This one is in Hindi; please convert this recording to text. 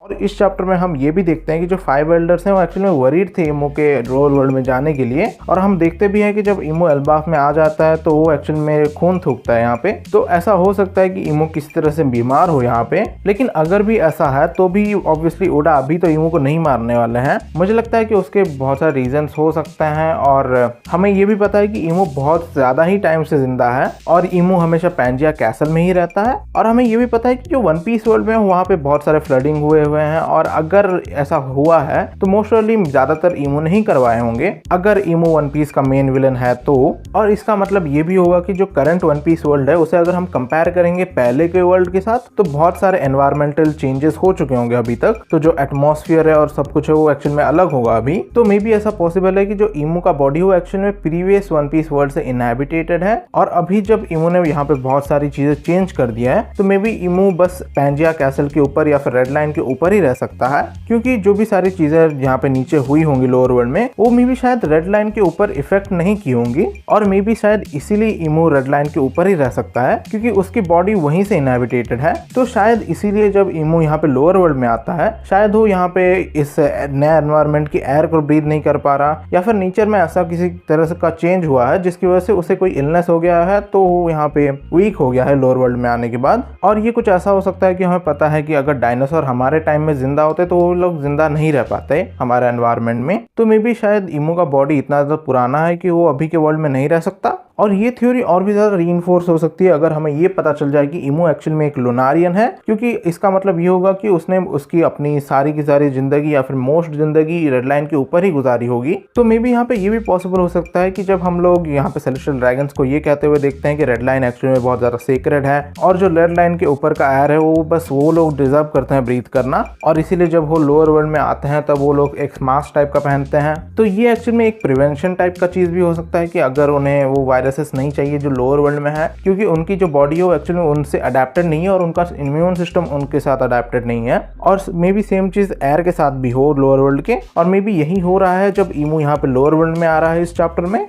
और इस चैप्टर में हम ये भी देखते हैं कि जो 5 एल्डर्स हैं वो एक्चुअली में वरीड थे इमो के लोअर वर्ल्ड में जाने के लिए। और हम देखते भी हैं कि जब इमो एल्बाफ में आ जाता है तो वो एक्चुअल में खून थूकता है यहाँ पे। तो ऐसा हो सकता है कि इमो किसी तरह से बीमार हो यहाँ पे। लेकिन अगर भी ऐसा है तो भी ऑब्वियसली ओडा अभी तो इमो को नहीं मारने वाले हैं। मुझे लगता है कि उसके बहुत सारे रीजंस हो सकते हैं। और हमें ये भी पता है कि इमो बहुत ज्यादा ही टाइम से जिंदा है और इमो हमेशा पैंजिया कैसल में ही रहता है। और हमें ये भी पता है कि जो वन पीस वर्ल्ड में वहाँ पे बहुत सारे फ्लडिंग हुए हैं और अगर ऐसा हुआ है तो मोस्ट प्रोबेबली ज्यादातर इमो नहीं करवाए होंगे अगर इमो वन पीस का मेन विलन है तो। और इसका मतलब ये भी होगा कि जो करंट वन पीस वर्ल्ड है उसे अगर हम कंपेयर करेंगे पहले के वर्ल्ड के साथ तो बहुत सारे एनवायरमेंटल चेंजेस हो चुके होंगे अभी तक। तो जो एटमॉस्फेयर है और सब कुछ है वो एक्चुअल में अलग होगा अभी। तो मे बी ऐसा पॉसिबल है कि जो इमो का बॉडी हो एक्चुअल में प्रीवियस वन पीस वर्ल्ड से इनहैबिटेटेड है और अभी जब इमो ने यहाँ पे बहुत सारी चीजें चेंज कर दिया है तो मे बी इमो बस पैंजिया कैसल के ऊपर या फिर रेड लाइन के ऊपर ही रह सकता है। क्योंकि जो भी सारी चीजें यहाँ पे नीचे हुई होंगी लोअर वर्ल्ड में वो मे बी शायद रेड लाइन के ऊपर इफेक्ट नहीं की होंगी और मे बी शायद इसीलिए इमो रेड लाइन के ऊपर ही रह सकता है क्योंकि उसकी बॉडी वहीं से इनहैबिटेटेड है। तो शायद इसीलिए जब इमो यहाँ पे लोअर वर्ल्ड में आता है शायद वो यहाँ पे इस नए एनवायरनमेंट की एयर को ब्रीथ नहीं कर पा रहा या फिर नेचर में ऐसा किसी तरह से का चेंज हुआ है जिसकी वजह से उसे कोई इलनेस हो गया है तो वो यहाँ पे वीक हो गया है लोअर वर्ल्ड में आने के बाद। और ये कुछ ऐसा हो सकता है कि हमें पता है कि अगर डायनासोर हमारे टाइम में जिंदा होते तो वो लोग जिंदा नहीं रह पाते हमारे एनवायरनमेंट में। तो मे बी शायद इमो का बॉडी इतना ज्यादा पुराना है कि वो अभी के वर्ल्ड में नहीं रह सकता। और ये थ्योरी और भी ज्यादा रीइंफोर्स हो सकती है अगर हमें ये पता चल जाए कि इमो एक्चुअल में एक लुनारियन है क्योंकि इसका मतलब ये होगा कि उसने उसकी अपनी सारी की सारी जिंदगी या फिर मोस्ट जिंदगी रेड लाइन के ऊपर ही गुजारी होगी। तो मे बी यहाँ पे ये भी पॉसिबल हो सकता है कि जब हम लोग यहाँ पे सेलेस्टियल ड्रैगन्स को ये कहते हुए देखते हैं कि रेड लाइन एक्चुअली में बहुत ज्यादा सेक्रेड है और जो रेड लाइन के ऊपर का एयर है वो बस वो लोग डिजर्व करते हैं ब्रीथ करना और इसीलिए जब वो लोअर वर्ल्ड में आते हैं तब वो लोग एक मास्क टाइप का पहनते हैं। तो ये एक्चुअल में एक प्रिवेंशन टाइप का चीज भी हो सकता है कि अगर उन्हें वो वायरसेस नहीं चाहिए जो लोअर वर्ल्ड में है क्योंकि उनकी जो बॉडी है वो एक्चुअली उनसे अडेप्टेड नहीं है और उनका इम्यून सिस्टम उनके साथ अडेप्टेड नहीं है। और मे बी सेम चीज एयर के साथ भी हो लोअर वर्ल्ड के और मे बी यही हो रहा है जब इमो यहाँ पे लोअर वर्ल्ड में आ रहा है इस चैप्टर में।